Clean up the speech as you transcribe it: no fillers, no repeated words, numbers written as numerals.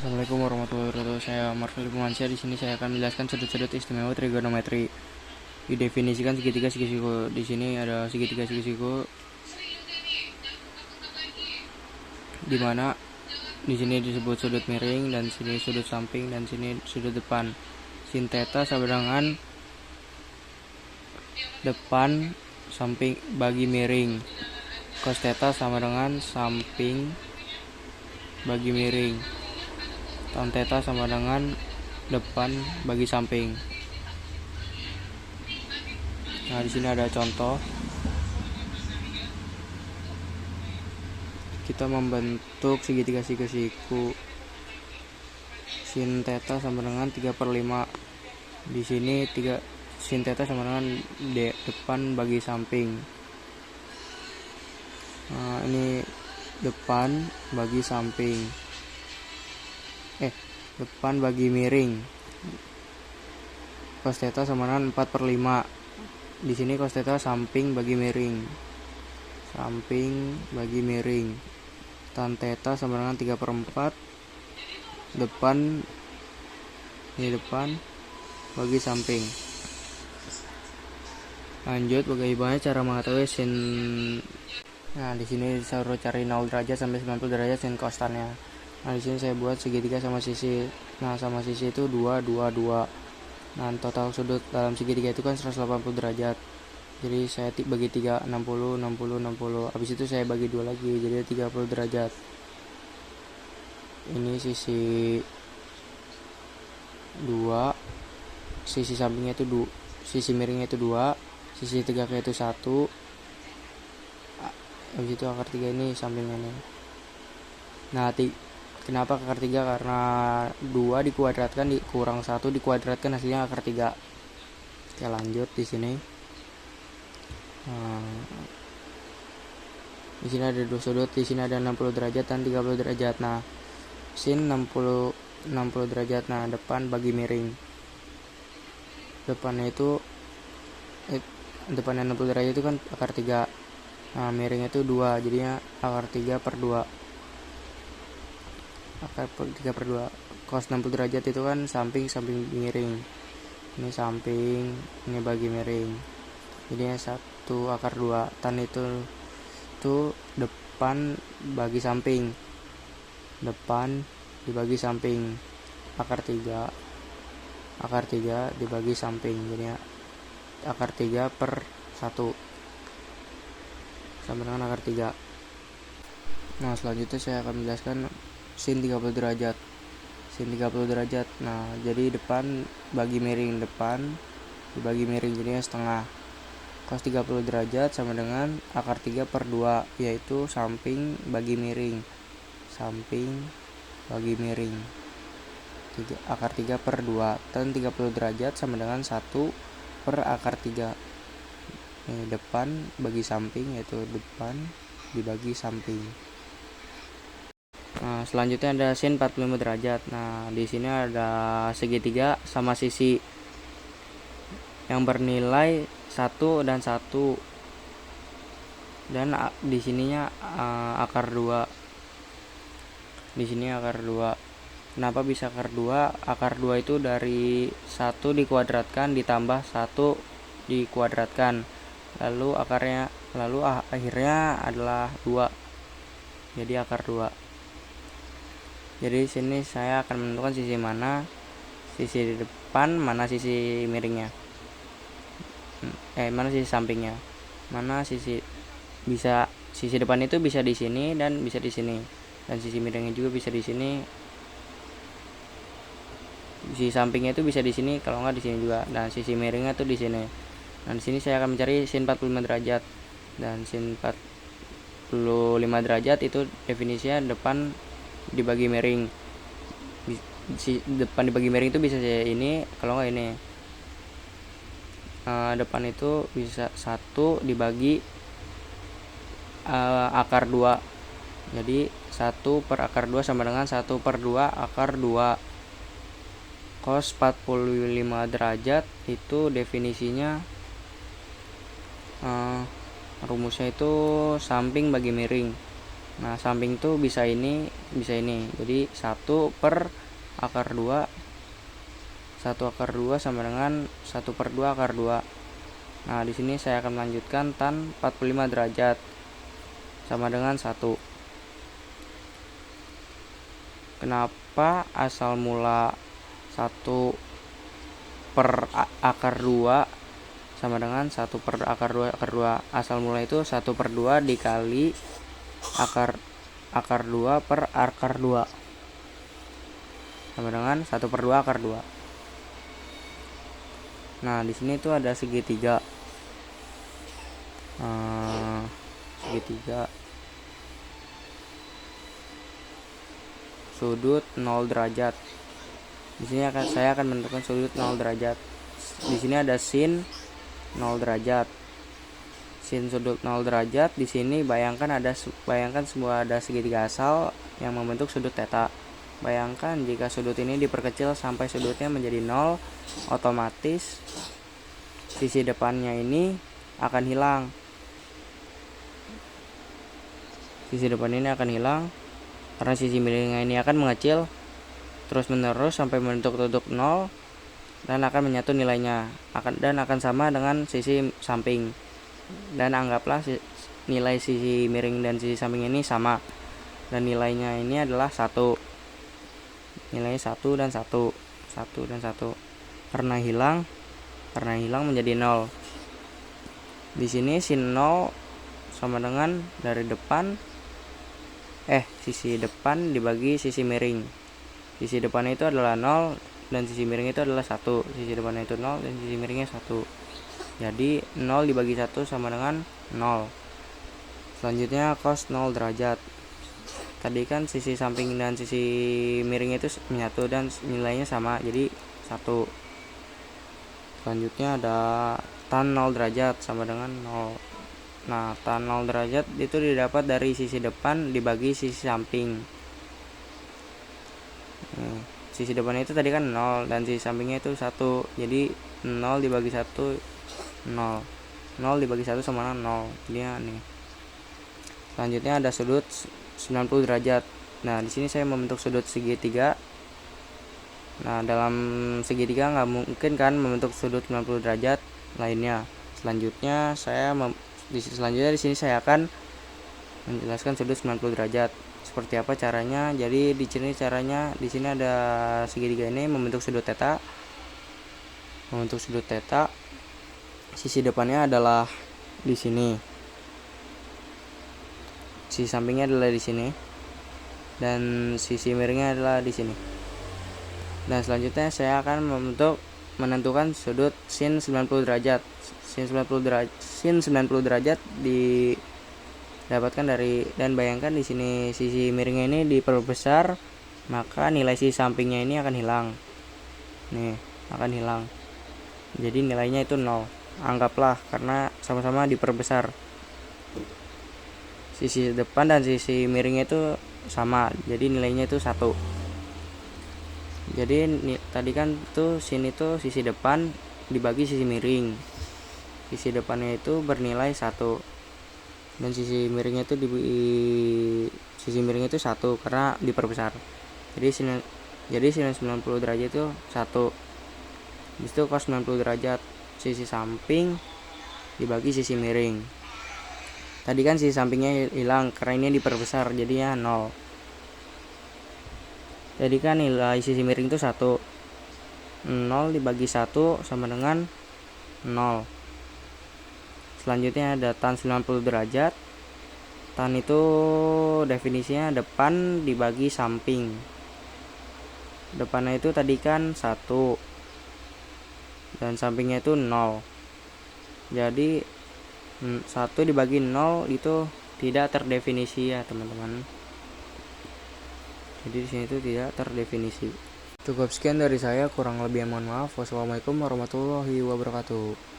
Assalamualaikum warahmatullahi wabarakatuh. Saya Marvel Fumansyah. Di sini saya akan menjelaskan sudut-sudut istimewa trigonometri. Didefinisikan segitiga segisiku. Di sini ada segitiga segisiku, di mana di sini disebut sudut miring, dan sini sudut samping, dan sini sudut depan. Sin theta sama dengan depan samping bagi miring. Cos theta sama dengan samping bagi miring. Tan theta sama dengan depan bagi samping. Nah, di sini ada contoh. Kita membentuk segitiga siku. Sin theta sama dengan 3/5. Di sini sin theta sama dengan depan bagi samping. Nah, ini depan bagi samping. Depan bagi miring. Cos theta sama dengan 4/5. Di sini cos theta samping bagi miring. Samping bagi miring. Tan theta sama dengan 3/4. Depan, ini depan bagi samping. Lanjut, bagaimana cara mengetahui sin. Nah, di sini saya cari 0 derajat sampai 90 derajat sin kostannya. Nah, di sini saya buat segitiga sama sisi. Nah, sama sisi itu 2 2 2. Nah, total sudut dalam segitiga itu kan 180 derajat. Jadi saya bagi 3, 60 60 60. Habis itu saya bagi 2 lagi, jadi 30 derajat. Ini sisi 2, sisi sampingnya itu 2, sisi miringnya itu 2, sisi tegaknya itu 1. Habis itu akar 3 ini sampingnya nih. Nah, kenapa akar 3? Karena 2 dikuadratkan dikurang 1 dikuadratkan hasilnya akar 3. Oke, lanjut di sini. Di sini ada dua sudut, di sini ada 60 derajat dan 30 derajat. Nah, sin 60 derajat. Nah, depan bagi miring. Depannya 60 derajat itu kan akar 3. Nah, miringnya itu 2, jadinya akar 3/2. Akar 3/2. Cos 60 derajat itu kan samping miring. Ini samping, ini bagi miring. Jadinya 1 akar 2. Tan itu depan bagi samping. Depan dibagi samping. Akar 3 dibagi samping. Jadinya akar 3/1 sama dengan akar 3. Nah, selanjutnya saya akan menjelaskan sin 30 derajat. Sin 30 derajat. Nah, jadi depan bagi miring, depan dibagi miring, jadinya setengah. Cos 30 derajat sama dengan akar 3/2, yaitu samping bagi miring. Samping bagi miring. Akar 3/2. Tan 30 derajat sama dengan 1 per akar 3. Ini depan bagi samping, yaitu depan dibagi samping. Nah, selanjutnya ada sin 45 derajat. Nah, di sini ada segitiga sama sisi yang bernilai 1 dan 1. Dan di sininya akar 2. Di sini akar 2. Kenapa bisa akar 2? Akar 2 itu dari 1 dikuadratkan ditambah 1 dikuadratkan. Lalu akhirnya adalah 2. Jadi akar 2. Jadi sini saya akan menentukan sisi mana sisi depan, mana sisi miringnya. Mana sisi sampingnya. Mana sisi depan itu bisa di sini dan bisa di sini. Dan sisi miringnya juga bisa di sini. Sisi sampingnya itu bisa di sini, kalau enggak di sini juga. Dan sisi miringnya tuh di sini. Nah, di sini saya akan mencari sin 45 derajat. Dan sin 45 derajat itu definisinya depan dibagi miring. Depan dibagi miring itu bisa ini, kalau enggak ini. Depan itu bisa 1 dibagi akar 2. Jadi 1 per akar 2 sama dengan 1/2 akar 2. Cos 45 derajat itu definisinya rumusnya itu samping bagi miring. Nah samping tuh bisa ini bisa ini, jadi 1/akar 2 sama dengan 1/2 akar 2. Nah di sini saya akan melanjutkan tan 45 derajat sama dengan 1. Kenapa asal mula 1/akar 2 sama dengan 1/akar 2 asal mula itu 1/2 dikali akar 2 per akar 2 sama dengan 1/2 akar 2. Nah di sini tuh ada segitiga, sudut 0 derajat. Di sini saya akan menentukan sudut 0 derajat. Di sini ada sin 0 derajat. Sin sudut 0 derajat di sini bayangkan sebuah ada segitiga asal yang membentuk sudut theta. Bayangkan jika sudut ini diperkecil sampai sudutnya menjadi 0, otomatis sisi depannya ini akan hilang. Sisi depan ini akan hilang karena sisi miringnya ini akan mengecil terus menerus sampai membentuk sudut 0 dan akan menyatu nilainya akan sama dengan sisi samping. Dan anggaplah nilai sisi miring dan sisi samping ini sama dan nilainya ini adalah 1. Nilainya 1 dan 1 karena hilang menjadi 0. Di sini sin 0 sama dengan dari depan sisi depan dibagi sisi miring. Sisi depan itu adalah 0 dan sisi miring itu adalah 1. Sisi depannya itu 0 dan sisi miringnya 1. Jadi 0 dibagi 1 sama dengan 0. Selanjutnya cos 0 derajat. Tadi kan sisi samping dan sisi miring itu menyatu dan nilainya sama, jadi 1. Selanjutnya ada tan 0 derajat sama dengan 0. Nah tan 0 derajat itu didapat dari sisi depan dibagi sisi samping. Sisi depannya itu tadi kan 0 dan sisi sampingnya itu 1, jadi 0 dibagi 1 0 dibagi 1 sama dengan 0. Dia nih. Selanjutnya ada sudut 90 derajat. Nah di sini saya membentuk sudut segitiga. Nah dalam segitiga nggak mungkin kan membentuk sudut 90 derajat lainnya. Selanjutnya di sini saya akan menjelaskan sudut 90 derajat. Seperti apa caranya? Jadi di sini ada segitiga ini membentuk sudut theta. Sisi depannya adalah di sini. Sisi sampingnya adalah di sini dan sisi miringnya adalah di sini. Dan selanjutnya saya akan menentukan sudut sin 90 derajat. Sin 90 derajat didapatkan dari, dan bayangkan di sini sisi miringnya ini diperbesar, maka nilai sisi sampingnya ini akan hilang. Jadi nilainya itu 0. Anggaplah karena sama-sama diperbesar. Sisi depan dan sisi miringnya itu sama, jadi nilainya itu 1. Jadi tadi kan tuh sin itu sisi depan dibagi sisi miring. Sisi depannya itu bernilai 1 dan sisi miringnya itu sisi 1 karena diperbesar. Jadi sin 90 derajat itu 1. Habis itu cos 90 derajat, sisi samping dibagi sisi miring. Tadi kan sisi sampingnya hilang karena ini diperbesar, jadinya 0. Jadi kan nilai sisi miring itu 1. 0 dibagi 1 sama dengan 0. Selanjutnya ada tan 90 derajat. Tan itu definisinya depan dibagi samping. Depannya itu tadi kan 1 dan sampingnya itu 0. Jadi 1 dibagi 0 itu tidak terdefinisi ya teman-teman. Jadi di sini itu tidak terdefinisi. Cukup sekian dari saya, kurang lebih mohon maaf. Wassalamualaikum warahmatullahi wabarakatuh.